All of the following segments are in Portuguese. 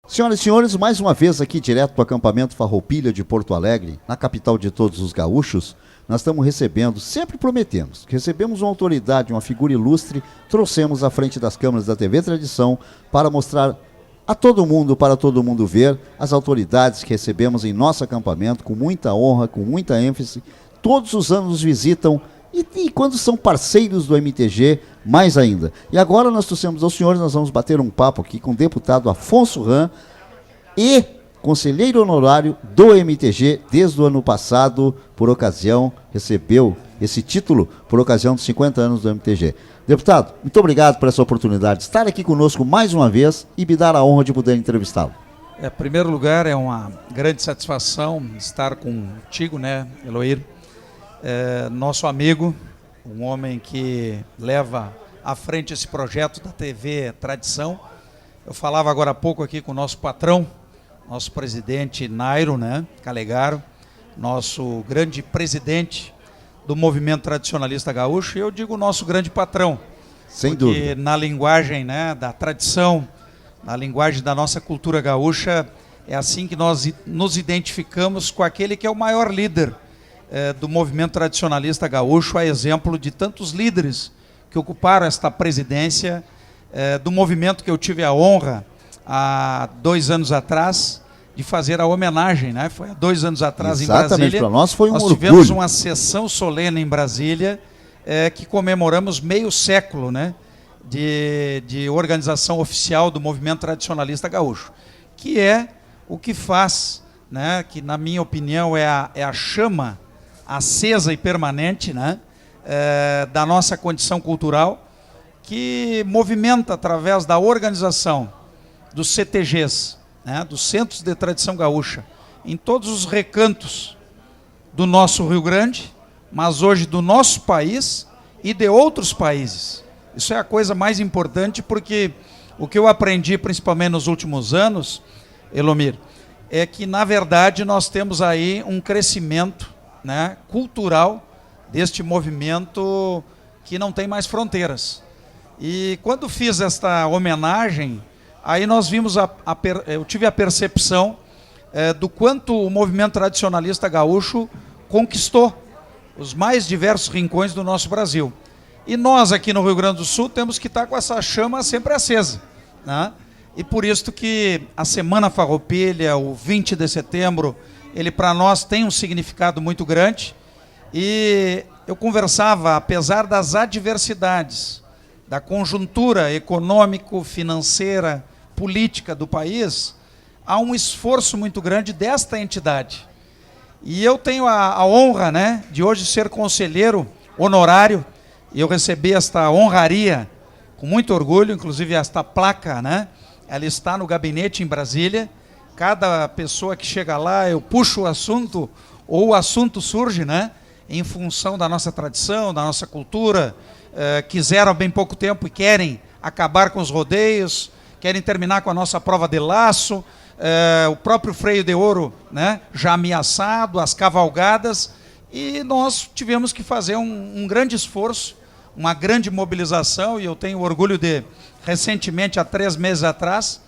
Senhoras e senhores, mais uma vez aqui direto do acampamento Farroupilha de Porto Alegre, na capital de todos os gaúchos, nós estamos recebendo, sempre prometemos, que recebemos uma autoridade, uma figura ilustre, trouxemos à frente das câmeras da TV Tradição para mostrar a todo mundo, para todo mundo ver, as autoridades que recebemos em nosso acampamento, com muita honra, com muita ênfase, todos os anos nos visitam e quando são parceiros do MTG, mais ainda. E agora nós trouxemos aos senhores, nós vamos bater um papo aqui com o deputado Afonso Ram e conselheiro honorário do MTG desde o ano passado, por ocasião, recebeu esse título por ocasião dos 50 anos do MTG. Deputado, muito obrigado por essa oportunidade de estar aqui conosco mais uma vez e me dar a honra de poder entrevistá-lo. Em primeiro lugar, é uma grande satisfação estar contigo, né, Eloir? Nosso amigo, um homem que leva à frente esse projeto da TV Tradição. Eu falava agora há pouco aqui com o nosso patrão, nosso presidente Nairo, né, Calegaro, nosso grande presidente do movimento tradicionalista gaúcho, e eu digo nosso grande patrão. Sem dúvida. Porque na linguagem, né, da tradição, na linguagem da nossa cultura gaúcha, é assim que nós nos identificamos com aquele que é o maior líder do movimento tradicionalista gaúcho, a exemplo de tantos líderes que ocuparam esta presidência do movimento que eu tive a honra há 2 anos atrás de fazer a homenagem, né? Foi há 2 anos atrás. Exatamente, em Brasília. Para nós foi um orgulho. Nós tivemos uma sessão solene em Brasília que comemoramos meio século, né, de organização oficial do movimento tradicionalista gaúcho, que é o que faz, né, que na minha opinião é a chama acesa e permanente, né, da nossa condição cultural, que movimenta através da organização dos CTGs, né, dos Centros de Tradição Gaúcha, em todos os recantos do nosso Rio Grande, mas hoje do nosso país e de outros países. Isso é a coisa mais importante, porque o que eu aprendi principalmente nos últimos anos, Elomir, é que na verdade nós temos aí um crescimento, né, cultural deste movimento que não tem mais fronteiras. E quando fiz esta homenagem, aí nós vimos, eu tive a percepção do quanto o movimento tradicionalista gaúcho conquistou os mais diversos rincões do nosso Brasil. E nós aqui no Rio Grande do Sul temos que estar com essa chama sempre acesa, né? E por isso que a Semana Farroupilha, o 20 de setembro, ele para nós tem um significado muito grande. E eu conversava, apesar das adversidades, da conjuntura econômico-financeira, política do país, há um esforço muito grande desta entidade. E eu tenho a honra, né, de hoje ser conselheiro honorário, e eu recebi esta honraria com muito orgulho, inclusive esta placa, né, ela está no gabinete em Brasília. Cada pessoa que chega lá, eu puxo o assunto, ou o assunto surge, né, em função da nossa tradição, da nossa cultura. Quiseram há bem pouco tempo e querem acabar com os rodeios, querem terminar com a nossa prova de laço, o próprio freio de ouro, né, já ameaçado, as cavalgadas, e nós tivemos que fazer um grande esforço, uma grande mobilização, e eu tenho orgulho de, recentemente, há 3 meses atrás,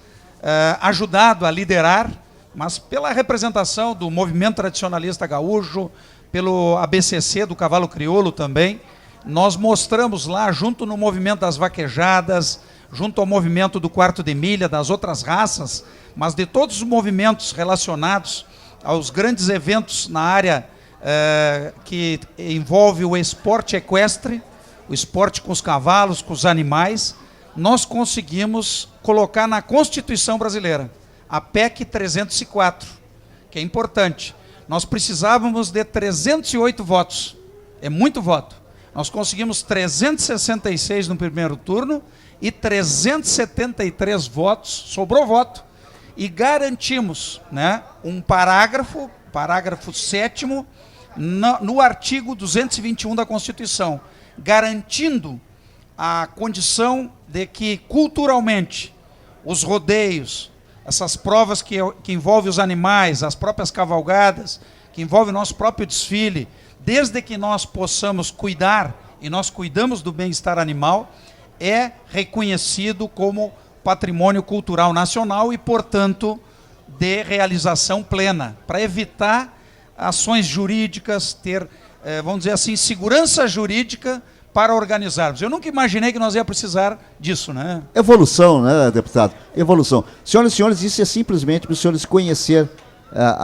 ajudado a liderar, mas pela representação do movimento tradicionalista gaúcho, pelo ABCC do Cavalo Crioulo também, nós mostramos lá, junto no movimento das vaquejadas, junto ao movimento do quarto de milha, das outras raças, mas de todos os movimentos relacionados aos grandes eventos na área que envolve o esporte equestre, o esporte com os cavalos, com os animais, nós conseguimos colocar na Constituição brasileira a PEC 304, que é importante. Nós precisávamos de 308 votos, é muito voto. Nós conseguimos 366 no primeiro turno e 373 votos, sobrou voto, e garantimos, né, um parágrafo 7º, no artigo 221 da Constituição, garantindo a condição de que, culturalmente, os rodeios, essas provas que envolvem os animais, as próprias cavalgadas, que envolvem o nosso próprio desfile, desde que nós possamos cuidar, e nós cuidamos do bem-estar animal, é reconhecido como patrimônio cultural nacional e, portanto, de realização plena, para evitar ações jurídicas, ter, vamos dizer assim, segurança jurídica para organizarmos. Eu nunca imaginei que nós ia precisar disso, né? Evolução, né, deputado? Evolução. Senhoras e senhores, isso é simplesmente para os senhores conhecer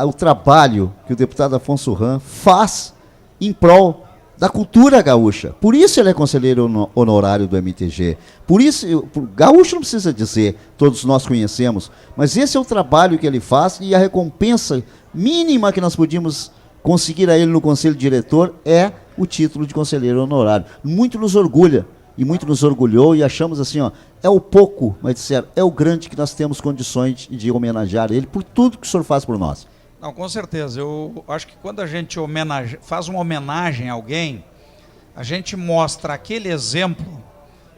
o trabalho que o deputado Afonso Ram faz em prol da cultura gaúcha. Por isso ele é conselheiro honorário do MTG. Por isso, gaúcho não precisa dizer, todos nós conhecemos, mas esse é o trabalho que ele faz e a recompensa mínima que nós podíamos conseguir a ele no conselho diretor é o título de conselheiro honorário. Muito nos orgulha e muito nos orgulhou e achamos assim, ó, é o pouco, mas disseram, é o grande que nós temos condições de homenagear ele por tudo que o senhor faz por nós. Não, com certeza. Eu acho que quando a gente faz uma homenagem a alguém, a gente mostra aquele exemplo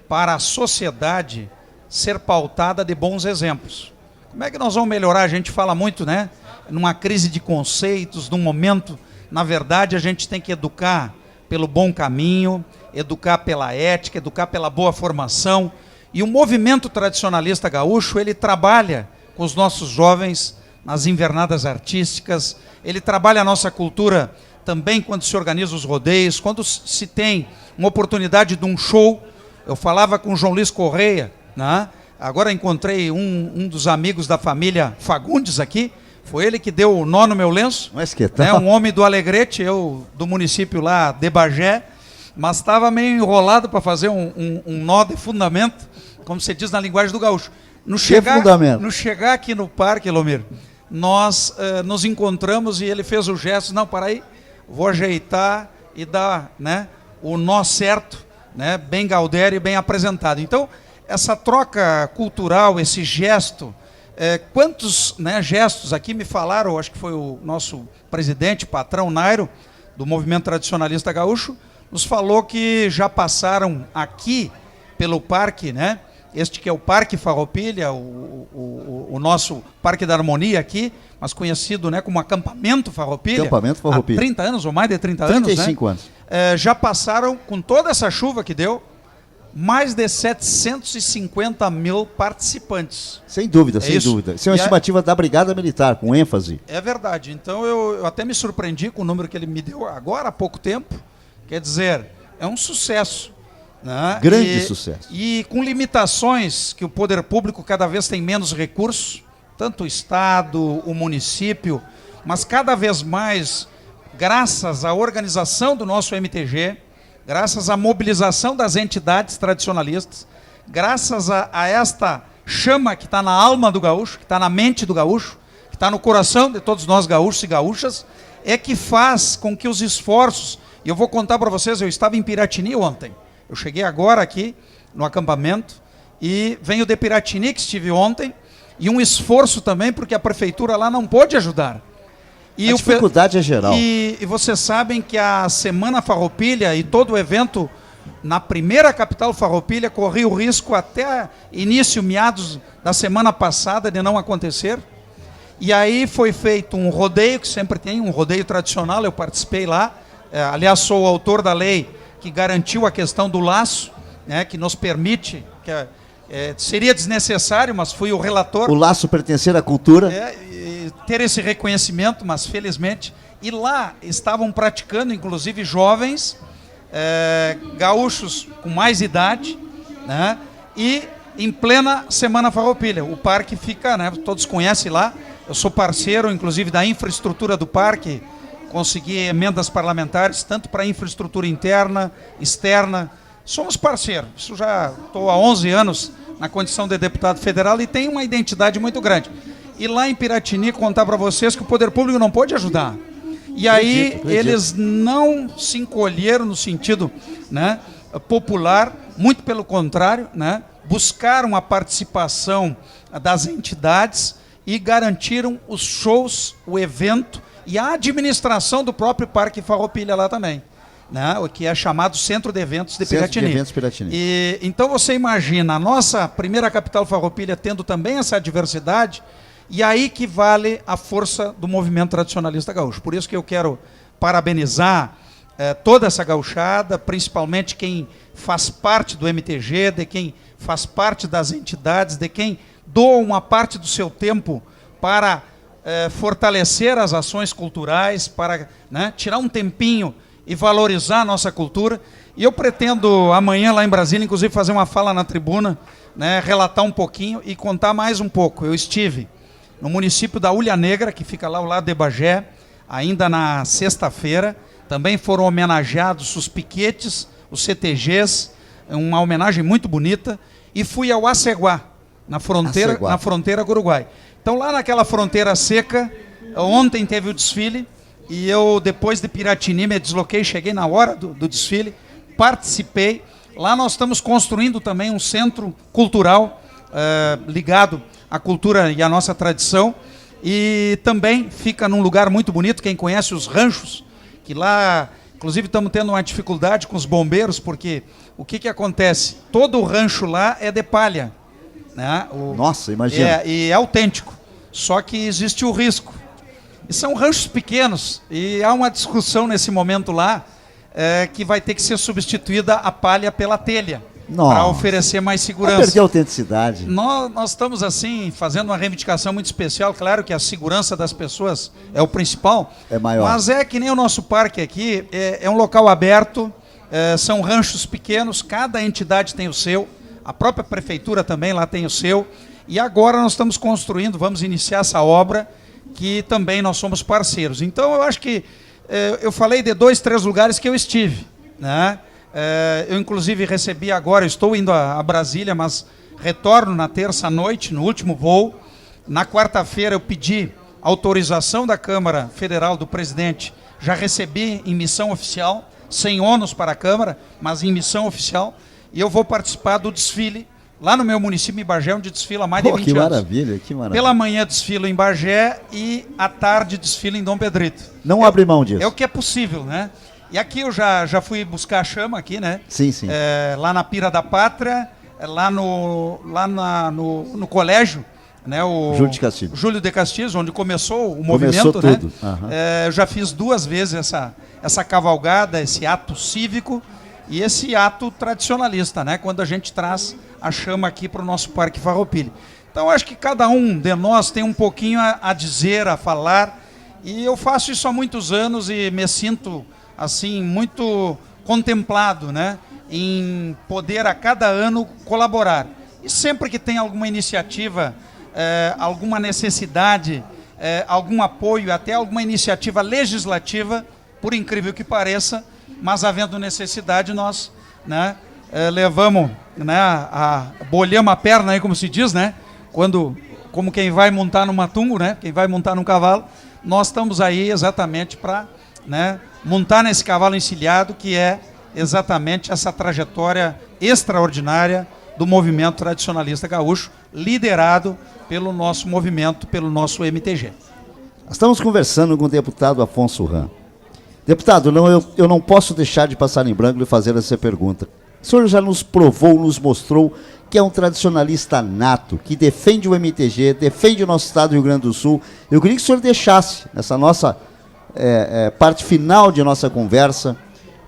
para a sociedade ser pautada de bons exemplos. Como é que nós vamos melhorar? A gente fala muito, né? Numa crise de conceitos, num momento, na verdade, a gente tem que educar pelo bom caminho, educar pela ética, educar pela boa formação. E o movimento tradicionalista gaúcho, ele trabalha com os nossos jovens nas invernadas artísticas, ele trabalha a nossa cultura também quando se organiza os rodeios, quando se tem uma oportunidade de um show. Eu falava com o João Luiz Correia, né? Agora encontrei um dos amigos da família Fagundes aqui, foi ele que deu o nó no meu lenço, mas que tal? Né? Um homem do Alegrete, eu do município lá de Bagé, mas estava meio enrolado para fazer um nó de fundamento, como se diz na linguagem do gaúcho. No chegar aqui no parque, Lomir, nós nos encontramos e ele fez o gesto, não, para aí, vou ajeitar e dar, né, o nó certo, né, bem gaudério e bem apresentado. Então, essa troca cultural, esse gesto, quantos, né, gestos aqui me falaram, acho que foi o nosso presidente, patrão Nairo, do Movimento Tradicionalista Gaúcho, nos falou que já passaram aqui pelo parque, né, este que é o Parque Farroupilha, o nosso Parque da Harmonia aqui, mas conhecido, né, como Acampamento Farroupilha. Acampamento Farroupilha. Há 30 anos, ou mais de 30 anos, 35 né? anos. Já passaram, com toda essa chuva que deu, mais de 750 mil participantes. Sem dúvida, sem dúvida. Isso é uma estimativa da Brigada Militar, com ênfase. É verdade. Então eu até me surpreendi com o número que ele me deu agora há pouco tempo. Quer dizer, é um sucesso. Né? Grande sucesso. E com limitações que o poder público cada vez tem menos recursos, tanto o Estado, o município, mas cada vez mais, graças à organização do nosso MTG, graças à mobilização das entidades tradicionalistas, graças a esta chama que está na alma do gaúcho, que está na mente do gaúcho, que está no coração de todos nós gaúchos e gaúchas, é que faz com que os esforços, e eu vou contar para vocês, eu estava em Piratini ontem, eu cheguei agora aqui no acampamento e venho de Piratini, que estive ontem, e um esforço também, porque a prefeitura lá não pôde ajudar. E a dificuldade é geral. E vocês sabem que a Semana Farroupilha e todo o evento na primeira capital Farroupilha corria o risco até início, meados da semana passada de não acontecer. E aí foi feito um rodeio, que sempre tem, um rodeio tradicional, eu participei lá. Aliás, sou o autor da lei que garantiu a questão do laço, né, que nos permite, seria desnecessário, mas fui o relator. O laço pertencer à cultura. Ter esse reconhecimento, mas felizmente. E lá estavam praticando, inclusive, jovens, gaúchos com mais idade, né, e em plena Semana Farroupilha. O parque fica, né, todos conhecem lá, eu sou parceiro, inclusive, da infraestrutura do parque, consegui emendas parlamentares, tanto para infraestrutura interna, externa. Somos parceiros. Isso já estou há 11 anos na condição de deputado federal e tenho uma identidade muito grande. E lá em Piratini, contar para vocês que o poder público não pôde ajudar. E aí eles não se encolheram no sentido, né, popular, muito pelo contrário, né, buscaram a participação das entidades e garantiram os shows, o evento, e a administração do próprio Parque Farroupilha lá também, né, o que é chamado Centro de Eventos de Piratini. E então você imagina a nossa primeira capital Farroupilha tendo também essa diversidade, e aí que vale a força do movimento tradicionalista gaúcho. Por isso que eu quero parabenizar toda essa gauchada, principalmente quem faz parte do MTG, de quem faz parte das entidades, de quem doa uma parte do seu tempo para fortalecer as ações culturais, para, né, tirar um tempinho e valorizar a nossa cultura. E eu pretendo amanhã lá em Brasília, inclusive, fazer uma fala na tribuna, né, relatar um pouquinho e contar mais um pouco. Eu estive no município da Ulha Negra, que fica lá ao lado de Bagé, ainda na sexta-feira. Também foram homenageados os piquetes, os CTGs, uma homenagem muito bonita. E fui ao Aceguá, na fronteira com o Uruguai. Então, lá naquela fronteira seca, ontem teve o desfile, e eu, depois de Piratini, me desloquei, cheguei na hora do desfile, participei. Lá nós estamos construindo também um centro cultural ligado à cultura e à nossa tradição, e também fica num lugar muito bonito. Quem conhece os ranchos, que lá, inclusive, estamos tendo uma dificuldade com os bombeiros, porque o que acontece? Todo o rancho lá é de palha, né? Nossa, imagina. E é autêntico, só que existe o risco. E são ranchos pequenos, e há uma discussão nesse momento lá, que vai ter que ser substituída a palha pela telha, para oferecer mais segurança. Vai perder a autenticidade. Nós estamos, assim, fazendo uma reivindicação muito especial. Claro que a segurança das pessoas é o principal. É maior. Mas é que nem o nosso parque aqui, é um local aberto, são ranchos pequenos, cada entidade tem o seu, a própria prefeitura também lá tem o seu, e agora nós estamos construindo, vamos iniciar essa obra, que também nós somos parceiros. Então eu acho que, eu falei de 2, 3 lugares que eu estive, né? Eu inclusive recebi agora, estou indo a Brasília, mas retorno na terça-noite, no último voo. Na quarta-feira eu pedi autorização da Câmara Federal, do presidente, já recebi em missão oficial, sem ônus para a Câmara, mas em missão oficial, e eu vou participar do desfile lá no meu município, em Bagé, onde desfila há mais de 20 que anos. Maravilha, que maravilha. Pela manhã desfilo em Bagé e à tarde desfilo em Dom Pedrito. Não abre mão disso. É o que é possível, né? E aqui eu já fui buscar a chama aqui, né? Sim, sim. Lá na Pira da Pátria, lá no colégio, né? O Júlio de Castilhos. Júlio de Castilhos, onde começou o movimento, começou tudo. Né? Uhum. Eu já fiz 2 vezes essa cavalgada, esse ato cívico e esse ato tradicionalista, né? Quando a gente traz a chama aqui para o nosso Parque Farroupilha. Então, acho que cada um de nós tem um pouquinho a dizer, a falar, e eu faço isso há muitos anos e me sinto, assim, muito contemplado, né, em poder a cada ano colaborar. E sempre que tem alguma iniciativa, alguma necessidade, algum apoio, até alguma iniciativa legislativa, por incrível que pareça, mas havendo necessidade, nós, né, levamos, né, bolhamos a perna, aí, como se diz, né, como quem vai montar num matungo, né, quem vai montar num cavalo, nós estamos aí exatamente para, né, montar nesse cavalo encilhado, que é exatamente essa trajetória extraordinária do movimento tradicionalista gaúcho, liderado pelo nosso movimento, pelo nosso MTG. Estamos conversando com o deputado Afonso Ram. Deputado, eu não posso deixar de passar em branco e fazer essa pergunta. O senhor já nos provou, nos mostrou que é um tradicionalista nato, que defende o MTG, defende o nosso estado do Rio Grande do Sul. Eu queria que o senhor deixasse, nessa nossa parte final de nossa conversa,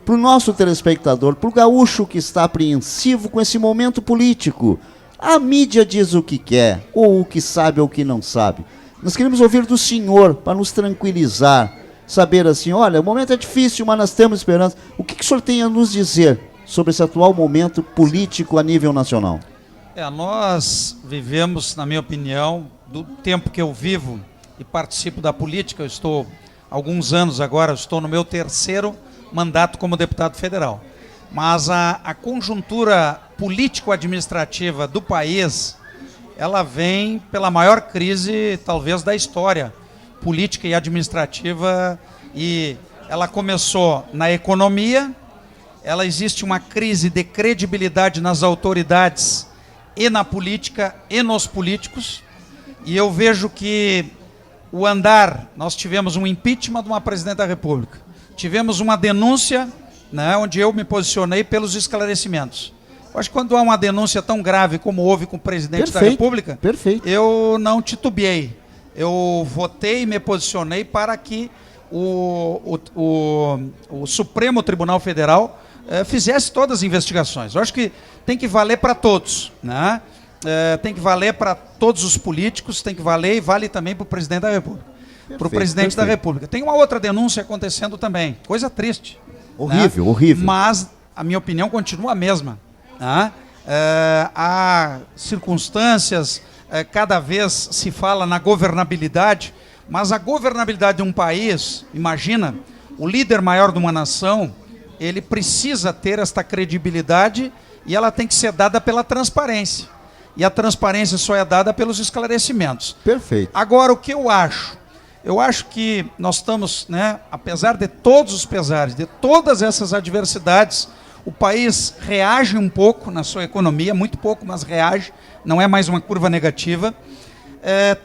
para o nosso telespectador, para o gaúcho que está apreensivo com esse momento político. A mídia diz o que quer, ou o que sabe ou o que não sabe. Nós queremos ouvir do senhor, para nos tranquilizar, saber assim, olha, o momento é difícil, mas nós temos esperança. O que o senhor tem a nos dizer sobre esse atual momento político a nível nacional? Nós vivemos, na minha opinião, do tempo que eu vivo e participo da política, eu estou há alguns anos agora, estou no meu 3º mandato como deputado federal. Mas a conjuntura político-administrativa do país, ela vem pela maior crise, talvez, da história política e administrativa, e ela começou na economia, ela existe uma crise de credibilidade nas autoridades e na política e nos políticos, e eu vejo que o andar, nós tivemos um impeachment de uma presidente da República, tivemos uma denúncia, né, onde eu me posicionei pelos esclarecimentos. Eu acho que quando há uma denúncia tão grave como houve com o presidente da República, eu não titubeei. Eu votei e me posicionei para que o Supremo Tribunal Federal fizesse todas as investigações. Eu acho que tem que valer para todos, né? Tem que valer para todos os políticos, tem que valer e vale também para o presidente da República. Para o presidente da República. Tem uma outra denúncia acontecendo também, coisa triste. Horrível, né? horrível. Mas a minha opinião continua a mesma. Né? Há circunstâncias, cada vez se fala na governabilidade, mas a governabilidade de um país, imagina, o líder maior de uma nação, ele precisa ter esta credibilidade e ela tem que ser dada pela transparência. E a transparência só é dada pelos esclarecimentos. Perfeito. Agora, o que eu acho? Eu acho que nós estamos, né, apesar de todos os pesares, de todas essas adversidades, o país reage um pouco na sua economia, muito pouco, mas reage, não é mais uma curva negativa.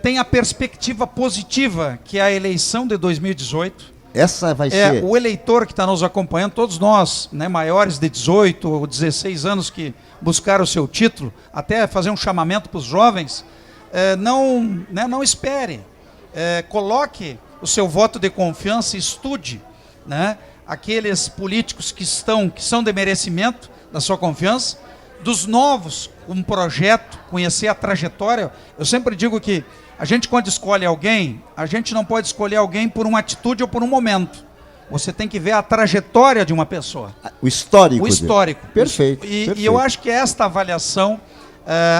Tem a perspectiva positiva, que é a eleição de 2018. Essa vai ser... O eleitor que está nos acompanhando, todos nós, né, maiores de 18 ou 16 anos que buscaram o seu título, até fazer um chamamento para os jovens, não espere. Coloque o seu voto de confiança e estude, né, aqueles políticos que são de merecimento da sua confiança, dos novos, um projeto, conhecer a trajetória. Eu sempre digo que a gente, quando escolhe alguém, a gente não pode escolher alguém por uma atitude ou por um momento. Você tem que ver a trajetória de uma pessoa. O histórico. O histórico. Perfeito. E eu acho que esta avaliação,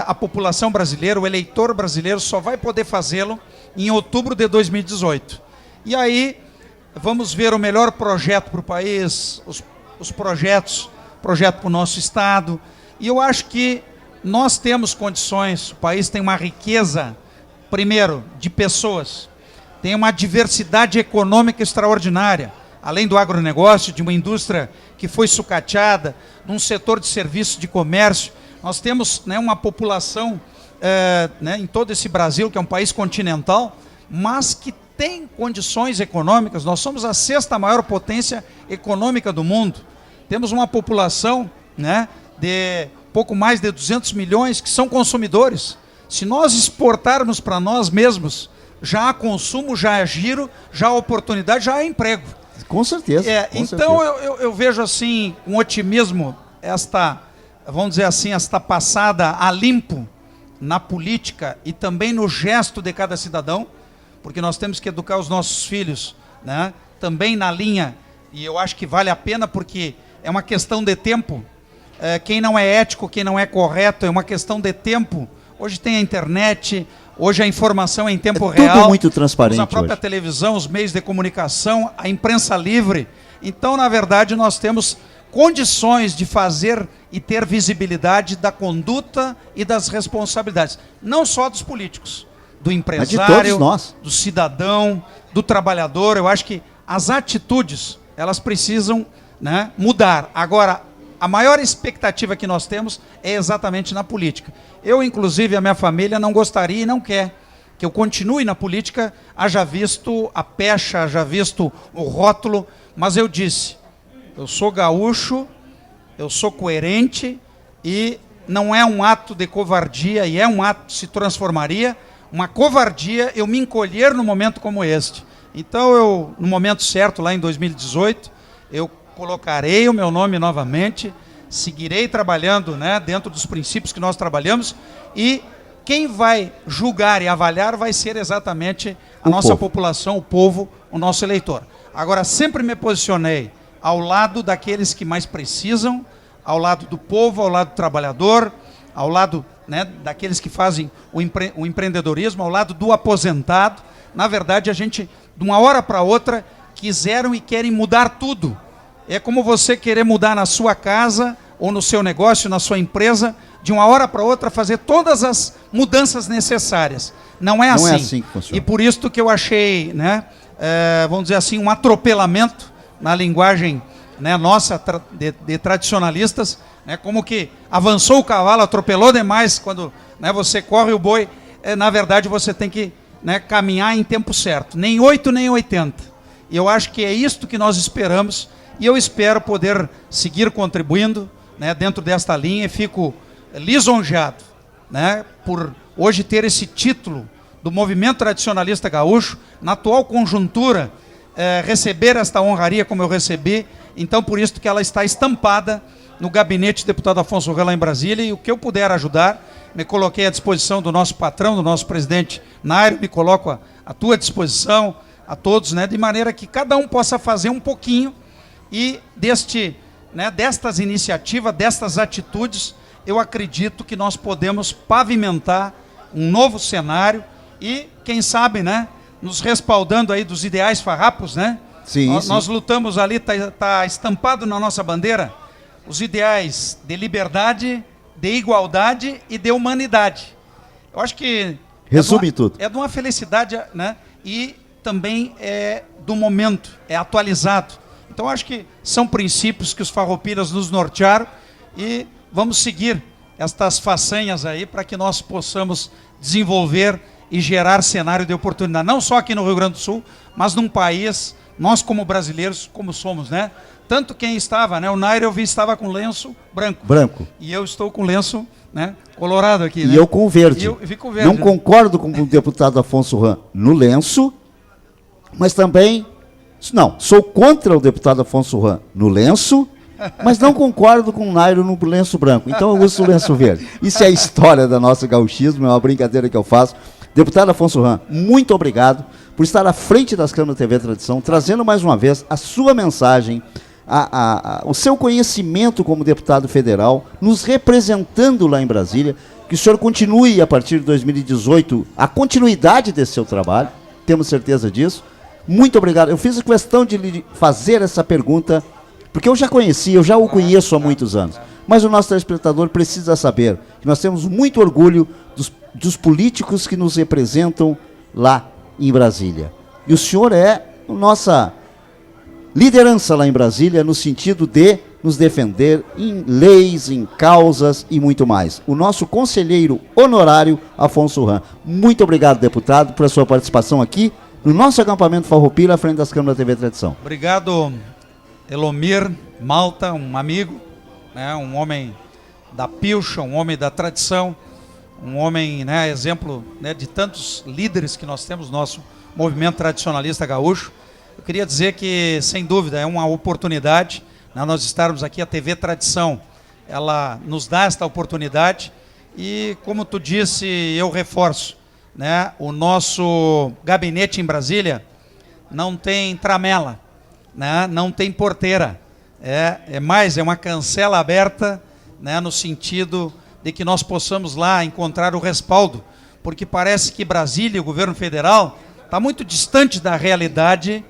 a população brasileira, o eleitor brasileiro, só vai poder fazê-lo em outubro de 2018. E aí, vamos ver o melhor projeto para o país, os projeto para o nosso Estado. E eu acho que nós temos condições, o país tem uma riqueza, primeiro, de pessoas, tem uma diversidade econômica extraordinária, além do agronegócio, de uma indústria que foi sucateada, num setor de serviço, de comércio. Nós temos, né, uma população em todo esse Brasil, que é um país continental, mas que tem condições econômicas. Nós somos a 6ª maior potência econômica do mundo. Temos uma população, né, de pouco mais de 200 milhões que são consumidores. Se nós exportarmos para nós mesmos, já há consumo, já há giro, já há oportunidade, já há emprego. Com certeza. Então eu vejo assim, um otimismo, vamos dizer assim, esta passada a limpo na política e também no gesto de cada cidadão, porque nós temos que educar os nossos filhos, né, também na linha, e eu acho que vale a pena porque é uma questão de tempo. Quem não é ético, quem não é correto, é uma questão de tempo. Hoje tem a internet, hoje a informação é em tempo real. Tudo muito transparente. A própria televisão, os meios de comunicação, a imprensa livre. Então, na verdade, nós temos condições de fazer e ter visibilidade da conduta e das responsabilidades. Não só dos políticos, do empresário, do cidadão, do trabalhador. Eu acho que as atitudes, elas precisam, né, mudar. Agora, a maior expectativa que nós temos é exatamente na política. Eu, inclusive, a minha família não gostaria e não quer que eu continue na política, haja visto a pecha, haja visto o rótulo, mas eu disse, eu sou gaúcho, eu sou coerente e não é um ato de covardia, e é um ato que se transformaria, uma covardia eu me encolher num momento como este. Então, no momento certo, lá em 2018, eu colocarei o meu nome novamente, seguirei trabalhando, né, dentro dos princípios que nós trabalhamos, e quem vai julgar e avaliar vai ser exatamente a nossa população, o povo, o nosso eleitor. Agora, sempre me posicionei ao lado daqueles que mais precisam, ao lado do povo, ao lado do trabalhador, ao lado, né, daqueles que fazem o empreendedorismo, ao lado do aposentado. Na verdade, a gente, de uma hora para outra, quiseram e querem mudar tudo. É como você querer mudar na sua casa ou no seu negócio, na sua empresa, de uma hora para outra fazer todas as mudanças necessárias. Não é assim. Não é assim que funciona. E por isso que eu achei, né, vamos dizer assim, um atropelamento na linguagem, né, nossa de tradicionalistas, né, como que avançou o cavalo, atropelou demais quando, né, você corre o boi. Na verdade, você tem que, né, caminhar em tempo certo. Nem 8, nem 80. E eu acho que é isto que nós esperamos. E eu espero poder seguir contribuindo, né, dentro desta linha, e fico lisonjeado, né, por hoje ter esse título do movimento tradicionalista gaúcho, na atual conjuntura, receber esta honraria como eu recebi, Então, por isso que ela está estampada no gabinete do deputado Afonso Ram lá em Brasília, e o que eu puder ajudar, me coloquei à disposição do nosso patrão, do nosso presidente Nairo, me coloco à tua disposição, a todos, né, de maneira que cada um possa fazer um pouquinho, e destas iniciativas, destas atitudes, eu acredito que nós podemos pavimentar um novo cenário e, quem sabe, né, nos respaldando aí dos ideais farrapos, né? Sim, nós lutamos ali, tá estampado na nossa bandeira, os ideais de liberdade, de igualdade e de humanidade. Eu acho que resume tudo. É de uma felicidade, né? E também é do momento, é atualizado. Então, acho que são princípios que os farroupilhas nos nortearam e vamos seguir estas façanhas aí para que nós possamos desenvolver e gerar cenário de oportunidade, não só aqui no Rio Grande do Sul, mas num país, nós como brasileiros, como somos, né? Tanto quem estava, né? O Nairo, eu vi, estava com lenço branco. Branco. E eu estou com lenço, né, colorado aqui. E né? eu com verde. E eu vi com verde. Não concordo com o deputado Afonso Ram no lenço, mas também... Não, sou contra o deputado Afonso Ram no lenço, mas não concordo com o Nairo no lenço branco. Então eu uso o lenço verde. Isso é a história da nossa gauchismo, é uma brincadeira que eu faço. Deputado Afonso Ram, muito obrigado por estar à frente das câmeras TV Tradição, trazendo mais uma vez a sua mensagem, o seu conhecimento como deputado federal, nos representando lá em Brasília, que o senhor continue a partir de 2018 a continuidade desse seu trabalho, temos certeza disso. Muito obrigado. Eu fiz a questão de lhe fazer essa pergunta, porque eu já conheci, eu já o conheço há muitos anos. Mas o nosso telespectador precisa saber que nós temos muito orgulho dos políticos que nos representam lá em Brasília. E o senhor é a nossa liderança lá em Brasília, no sentido de nos defender em leis, em causas e muito mais. O nosso conselheiro honorário, Afonso Ram. Muito obrigado, deputado, por sua participação aqui no nosso acampamento Farroupilha, à frente das câmeras da TV Tradição. Obrigado, Elomir Malta, um amigo, né, um homem da pilcha, um homem da tradição, um homem, né, exemplo, né, de tantos líderes que nós temos no nosso movimento tradicionalista gaúcho. Eu queria dizer que, sem dúvida, é uma oportunidade, né, nós estarmos aqui, a TV Tradição, ela nos dá esta oportunidade e, como tu disse, eu reforço, né, o nosso gabinete em Brasília não tem tramela, né, não tem porteira, é uma cancela aberta, né, no sentido de que nós possamos lá encontrar o respaldo, porque parece que Brasília, o governo federal, está muito distante da realidade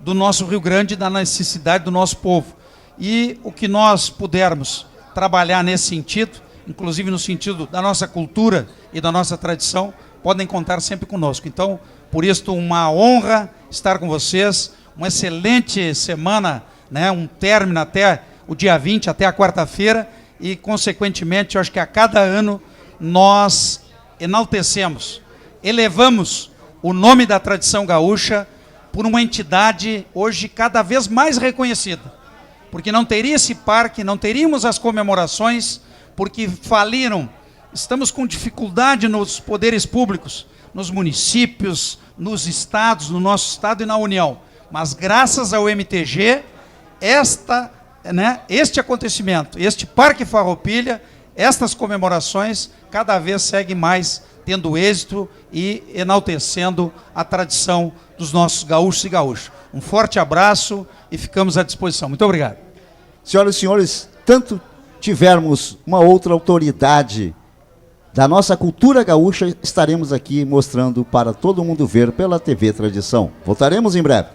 do nosso Rio Grande, da necessidade do nosso povo. E o que nós pudermos trabalhar nesse sentido, inclusive no sentido da nossa cultura e da nossa tradição, podem contar sempre conosco. Então, por isso, uma honra estar com vocês, uma excelente semana, né, um término até o dia 20, até a quarta-feira, e, consequentemente, eu acho que a cada ano nós enaltecemos, elevamos o nome da tradição gaúcha por uma entidade hoje cada vez mais reconhecida. Porque não teria esse parque, não teríamos as comemorações, porque faliram. Estamos com dificuldade nos poderes públicos, nos municípios, nos estados, no nosso estado e na União. Mas graças ao MTG, este acontecimento, este Parque Farroupilha, estas comemorações, cada vez seguem mais tendo êxito e enaltecendo a tradição dos nossos gaúchos e gaúchas. Um forte abraço e ficamos à disposição. Muito obrigado. Senhoras e senhores, tanto tivermos uma outra autoridade da nossa cultura gaúcha, estaremos aqui mostrando para todo mundo ver pela TV Tradição. Voltaremos em breve.